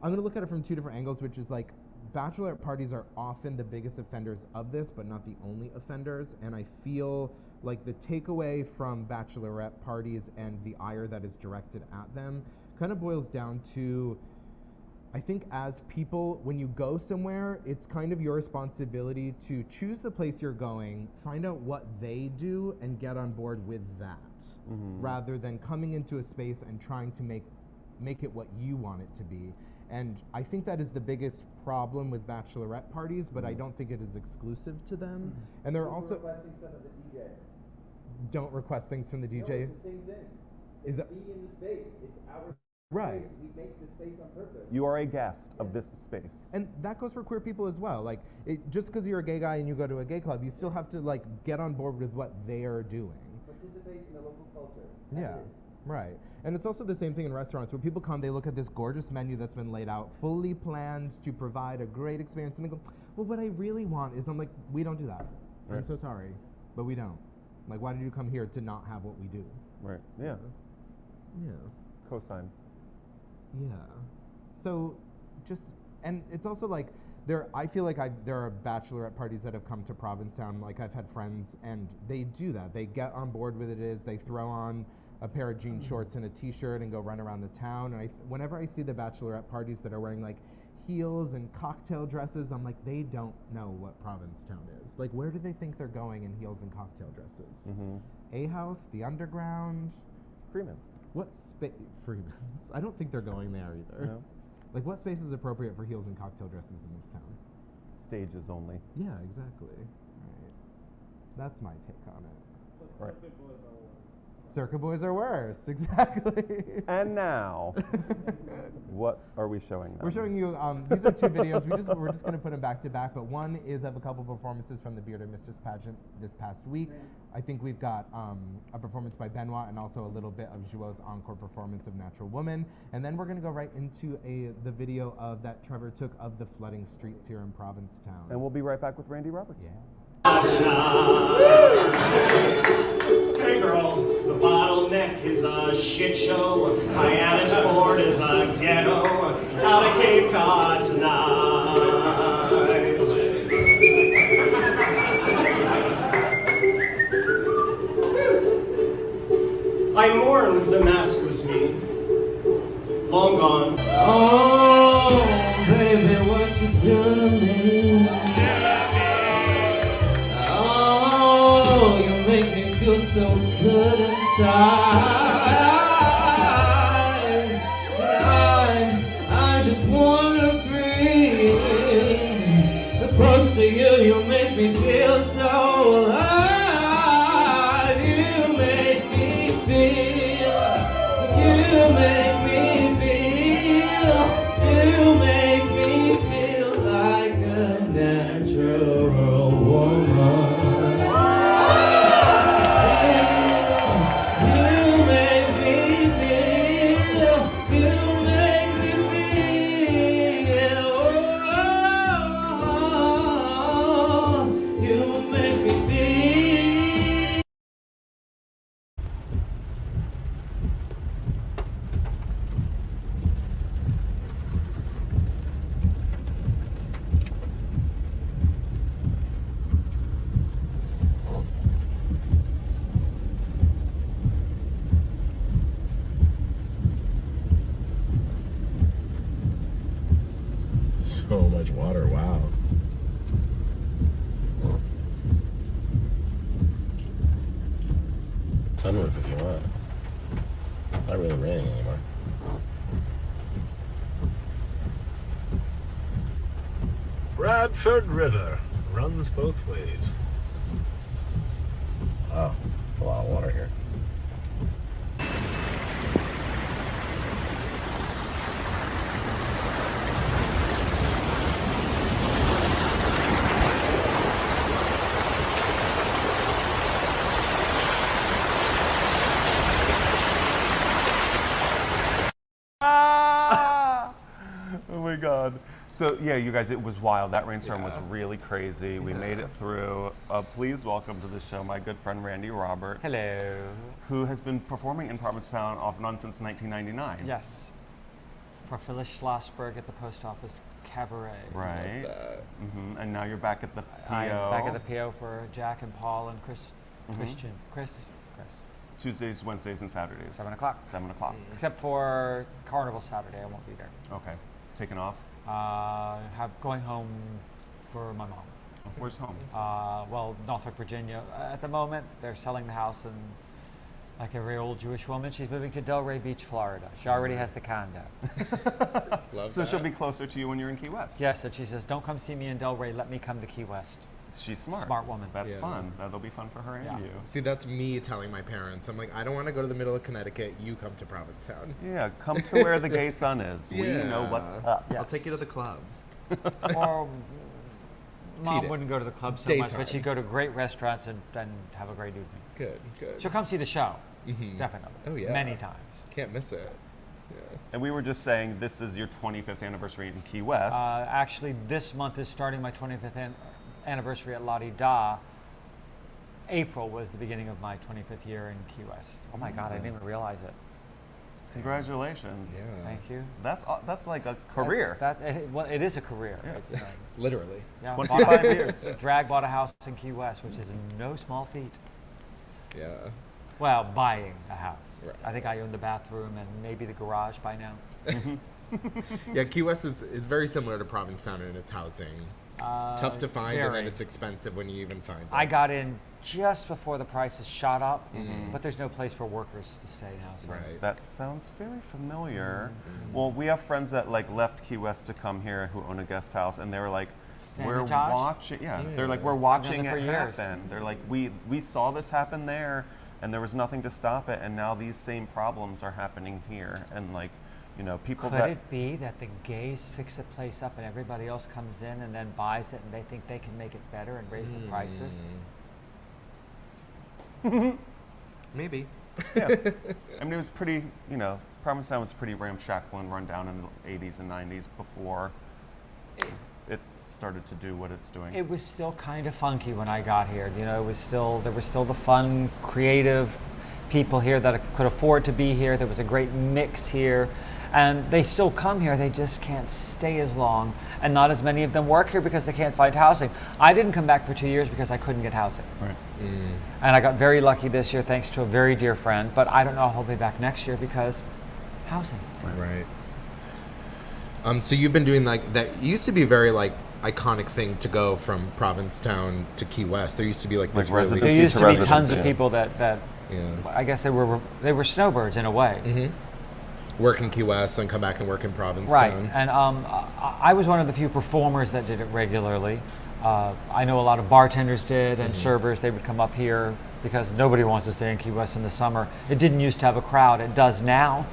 I'm going to look at it from 2 different angles, which is like, bachelorette parties are often the biggest offenders of this, but not the only offenders, and I feel like the takeaway from bachelorette parties and the ire that is directed at them kind of boils down to, I think as people, when you go somewhere, it's kind of your responsibility to choose the place you're going, find out what they do, and get on board with that, rather than coming into a space and trying to make it what you want it to be. And I think that is the biggest problem with bachelorette parties, but I don't think it is exclusive to them. And there are also... Requesting stuff of the DJ. Don't request things from the DJ. No, it's the same thing. Is It's that- be in the space. It's our Right. space. We make the space on purpose. You are a guest of this space. And that goes for queer people as well. Like, just because you're a gay guy and you go to a gay club, you still have to like get on board with what they are doing. Participate in the local culture. Yeah, right. And it's also the same thing in restaurants. When people come, they look at this gorgeous menu that's been laid out, fully planned to provide a great experience, and they go, well, what I really want is, I'm like, we don't do that. Right. I'm so sorry, but we don't. Like, why did you come here to not have what we do? Right. Yeah. Yeah. Cosign. Yeah. So, and it's also like, I feel like there are bachelorette parties that have come to Provincetown. Like, I've had friends, and they do that. They get on board with it. They throw on a pair of jean shorts and a t-shirt and go run around the town. And whenever I see the bachelorette parties that are wearing like heels and cocktail dresses, I'm like, they don't know what Provincetown is. Like, where do they think they're going in heels and cocktail dresses? A House, the Underground, Freeman's. what space? Freeman's. I don't think they're going there either. No. Like, what space is appropriate for heels and cocktail dresses in this town? Stages only. Yeah, exactly. Right. That's my take on it. Right. Circuit boys are worse. Exactly. And now, what are we showing them? We're showing you, these are 2 videos. We're just going to put them back to back, but one is of a couple performances from the Bearded Mistress pageant this past week. I think we've got a performance by Benoit and also a little bit of Jouot's encore performance of Natural Woman. And then we're going to go right into the video that Trevor took of the flooding streets here in Provincetown. And we'll be right back with Randy Roberts. Yeah. Hey girl, the bottleneck is a shit show. Hyannisport is a ghetto. Out of Cape Cod tonight. I mourn the maskless me, long gone. Oh, baby, what you do to me? Oh, you make me feel so good inside. I just wanna breathe. Close to you, you make me feel so alive. You make me feel. You make me feel. You make me feel like a natural woman. So much water, wow. sunroof if you want. It's not really raining anymore. Bradford River runs both ways. Wow, it's a lot of water here. Oh my God. So yeah, you guys, it was wild. That rainstorm was really crazy. We made it through. Please welcome to the show my good friend Randy Roberts. Hello. Who has been performing in Provincetown off and on since 1999. Yes. For Phyllis Schlossberg at the Post Office Cabaret. Right. And now you're back at the PO. I'm back at the PO for Jack and Paul and Christian. Chris. Tuesdays, Wednesdays, and Saturdays. 7 o'clock. 7 o'clock. Except for Carnival Saturday, I won't be there. Okay. Taking off. Going home for my mom. Where's home? Well, Norfolk, Virginia. At the moment, they're selling the house, and like every old Jewish woman, she's moving to Delray Beach, Florida. She already has the condo. So she'll be closer to you when you're in Key West. Yes, and she says, "Don't come see me in Delray. Let me come to Key West." She's smart. Smart woman. That's fun. That'll be fun for her and you. See, that's me telling my parents. I'm like, I don't want to go to the middle of Connecticut. You come to Provincetown. Yeah, come to where the gay sun is. We know what's up. I'll take you to the club. Or Mom Cheating. wouldn't go to the club so Daytime. much, but she'd go to great restaurants and have a great evening. Good. She'll come see the show. Definitely. Oh, yeah. Many times. Can't miss it. And we were just saying this is your 25th anniversary in Key West. Actually, this month is starting my 25th anniversary at La Di Da. April was the beginning of my 25th year in Key West. Oh my God, I didn't even realize it. Congratulations. Yeah. Thank you. That's like a career. Well, it is a career. Yeah. You know. Literally. Yeah, 25 years. Drag bought a house in Key West, which is no small feat. Yeah. Well, buying a house. Right. I think I own the bathroom and maybe the garage by now. Yeah, Key West is very similar to Provincetown in its housing. Tough to find, and then very. it's expensive when you even find it. I got in just before the prices shot up, but there's no place for workers to stay now. So. Right. That sounds very familiar. Well, we have friends that like left Key West to come here who own a guest house, and they were like, Stan "We're and Josh? watching." Yeah, they're like, "We're watching there it for years. happen." They're like, "We saw this happen there, and there was nothing to stop it, and now these same problems are happening here." And like, you know, people Could that it be that the gays fix the place up and everybody else comes in and then buys it and they think they can make it better and raise the prices? Maybe. yeah. I mean, it was pretty, you know, Provincetown was pretty ramshackle and run down in the 80s and 90s before it started to do what it's doing. It was still kind of funky when I got here. You know, there was still the fun, creative people here that could afford to be here. There was a great mix here. And they still come here, they just can't stay as long. And not as many of them work here because they can't find housing. I didn't come back for 2 years because I couldn't get housing. Right. And I got very lucky this year thanks to a very dear friend, but I don't know if I'll be back next year because housing. Right. So you've been doing like that. It used to be a very like iconic thing to go from Provincetown to Key West. There used to be like this really There used to be tons of residency. people that I guess they were snowbirds in a way. work in Key West, then come back and work in Right, Provincetown. and I was one of the few performers that did it regularly. I know a lot of bartenders did and servers. They would come up here because nobody wants to stay in Key West in the summer. It didn't used to have a crowd. It does now,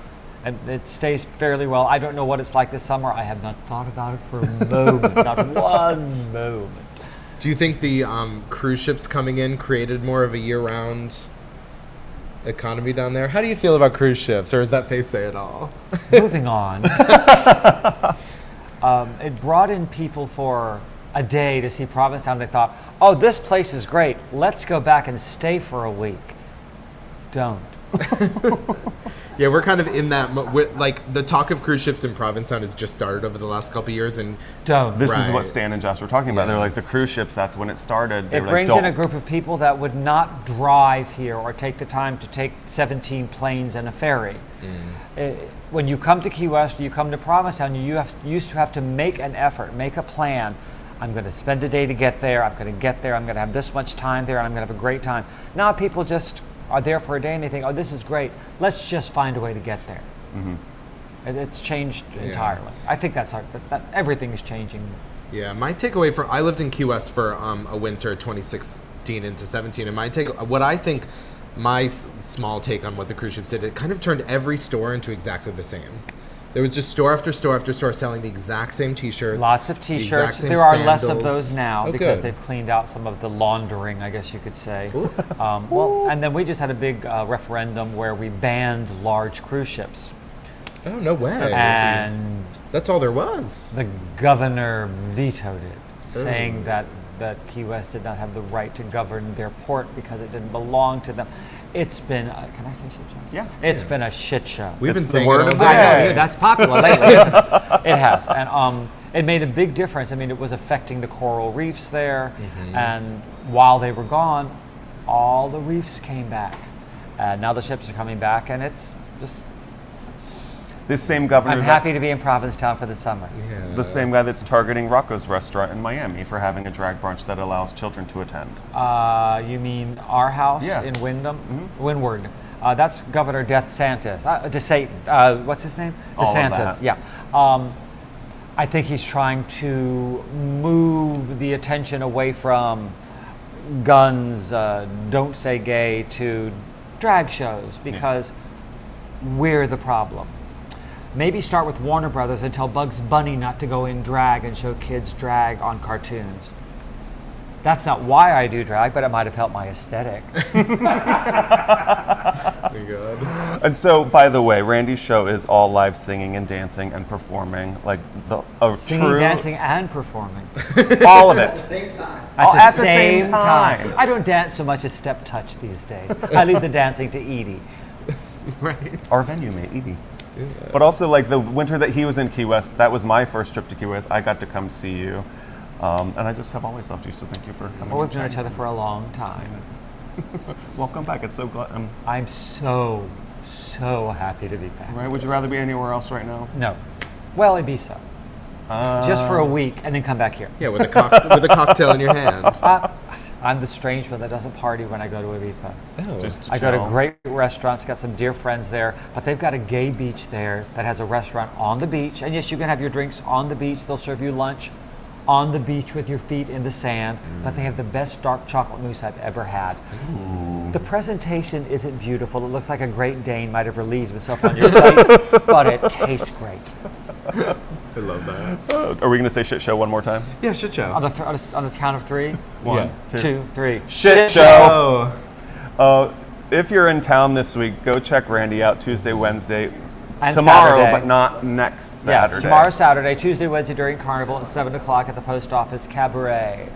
and it stays fairly well. I don't know what it's like this summer. I have not thought about it for a moment, not one moment. Do you think the cruise ships coming in created more of a year-round economy down there? How do you feel about cruise ships, or is that face say it all? Moving on. It brought in people for a day to see Provincetown. They thought, oh, this place is great. Let's go back and stay for a week. Don't. Yeah, we're kind of in that, like the talk of cruise ships in Provincetown has just started over the last couple of years, and Don't. This is Right. what Stan and Josh were talking about. They're like, the cruise ships, that's when it started. They It were brings like, in a group of people that would not drive here or take the time to take 17 planes and a ferry. When you come to Key West, you come to Provincetown, you used to have to make an effort, make a plan. I'm going to spend a day to get there. I'm going to get there. I'm going to have this much time there, and I'm going to have a great time. Now people just are there for a day and they think, oh, this is great. Let's just find a way to get there. And it's changed entirely. I think that everything is changing. Yeah, my takeaway I lived in Key West for a winter 2016 into 17, and my small take on what the cruise ships did, it kind of turned every store into exactly the same. There was just store after store after store selling the exact same T-shirts. Lots of the exact T-shirts. same There are less sandals. of those now Oh, because good. they've cleaned out some of the laundering, I guess you could say. Well, and then we just had a big referendum where we banned large cruise ships. Oh, no way. And That's all there was. the governor vetoed it, saying that Key West did not have the right to govern their port because it didn't belong to them. It's been, can I say shit show? Yeah. It's been a shit show. We've been It's the saying word it all of the day. day. I know, that's popular lately, isn't it? It has. And it made a big difference. I mean, it was affecting the coral reefs there. And while they were gone, all the reefs came back. And now the ships are coming back, and it's just, This same governor. I'm happy to be in Provincetown for the summer. The same guy that's targeting Rocco's restaurant in Miami for having a drag brunch that allows children to attend. You mean our house Yeah. in Wyndham? Windward. That's Governor DeSantis. What's his name? All of DeSantis. that. Yeah. I think he's trying to move the attention away from guns, don't say gay, to drag shows because we're the problem. Maybe start with Warner Brothers and tell Bugs Bunny not to go in drag and show kids drag on cartoons. That's not why I do drag, but it might have helped my aesthetic. Very good. And so, by the way, Randy's show is all live singing and dancing and performing, like Singing, true, dancing, and performing all of it. Same time. at the same time. I don't dance so much as step touch these days. I leave the dancing to Edie. Right. Our venue mate, Edie. But also, like the winter that he was in Key West, that was my first trip to Key West. I got to come see you, and I just have always loved you. So thank you for coming. Well, we've known each other for a long time. Welcome back. It's so glad. I'm so happy to be back. Right? Would you rather be anywhere else right now? No. Well, Ibiza. Just for a week and then come back here. Yeah, with a cocktail in your hand. I'm the strange one that doesn't party when I go to Ibiza. Oh. Just to I go to chill. great restaurants, got some dear friends there, but they've got a gay beach there that has a restaurant on the beach. And yes, you can have your drinks on the beach. They'll serve you lunch on the beach with your feet in the sand, but they have the best dark chocolate mousse I've ever had. The presentation isn't beautiful. It looks like a Great Dane might have relieved himself on your plate, but it tastes great. I love that. Are we going to say shit show one more time? Yeah, shit show. On the count of three. One, Two, three. Shit show. Oh. If you're in town this week, go check Randy out Tuesday, Wednesday, And tomorrow, Saturday. but not next Saturday. Yes, tomorrow Saturday, Tuesday, Wednesday during Carnival at 7 o'clock at the Post Office Cabaret.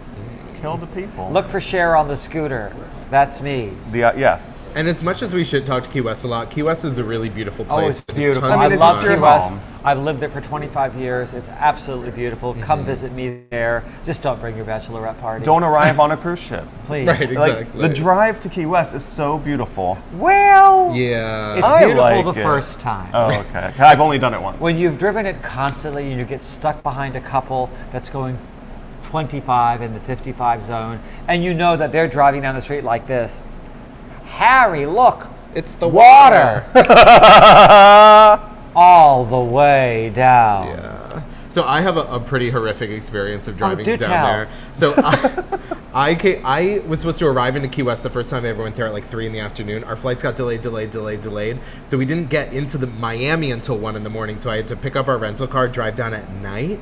Kill the people. Look for Cher on the scooter. That's me. Yes. And as much as we should talk to Key West a lot, Key West is a really beautiful place. Oh, it's beautiful. tons I of it's love fun. your Key West. home. I've lived there for 25 years. It's absolutely beautiful. Come visit me there. Just don't bring your bachelorette party. Don't arrive on a cruise ship. Please. Right, Like, exactly. the drive to Key West is so beautiful. Well, Yeah. it's I beautiful like the it. first time. Oh, okay. I've only done it once. When you've driven it constantly and you get stuck behind a couple that's going 25 in the 55 zone, and you know that they're driving down the street like this. Harry, look, It's the water all the way down. Yeah. So I have a pretty horrific experience of driving do down tell. there. So I was supposed to arrive into Key West the first time I ever went there at like 3 in the afternoon. Our flights got delayed. So we didn't get into the Miami until 1 in the morning. So I had to pick up our rental car, drive down at night,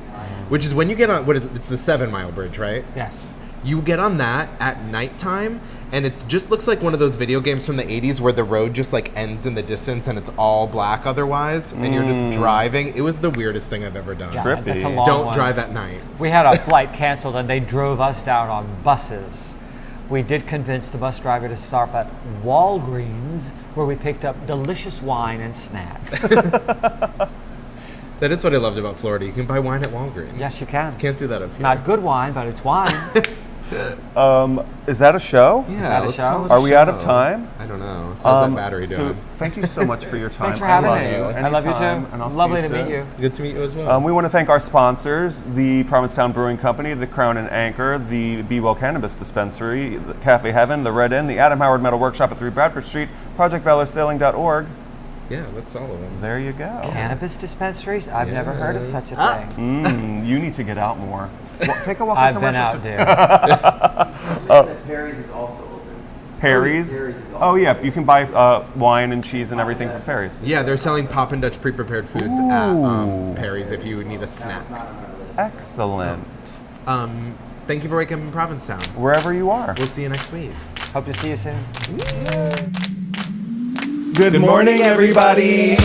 which is when you get on, what is it? It's the 7 Mile Bridge, right? Yes. You get on that at nighttime, and it just looks like one of those video games from the 80s where the road just like ends in the distance and it's all black otherwise, and you're just driving. It was the weirdest thing I've ever done. Trippy. That's a long Don't one. drive at night. We had a flight canceled and they drove us down on buses. We did convince the bus driver to stop at Walgreens, where we picked up delicious wine and snacks. That is what I loved about Florida. You can buy wine at Walgreens. Yes, you can. Can't do that up here. Not good wine, but it's wine. Is that a show? Yeah, that a let's show? call it a Are we out of show. time? I don't know. How's that battery So doing? thank you so much for your time. Thanks for having I love me. you. I love you Anytime, too. and I'll see Lovely you to meet soon. you. Good to meet you as well. We want to thank our sponsors, the Provincetown Brewing Company, the Crown and Anchor, the Be Well Cannabis Dispensary, the Cafe Heaven, the Red Inn, the Adam Howard Metal Workshop at 3 Bradford Street, ProjectValorsailing.org. Yeah, that's all of them. There you go. Cannabis dispensaries? I've never heard of such a thing. You need to get out more. Take a walk. I've been out, dude. Perry's is also open. Perry's. Perry's is also Oh yeah, you can buy wine and cheese and everything from Perry's. Yeah, they're selling Poppin' Dutch pre-prepared foods at Perry's if you need a snack. Excellent. Thank you for waking up in Provincetown. Wherever you are. We'll see you next week. Hope to see you soon. Good morning, everybody.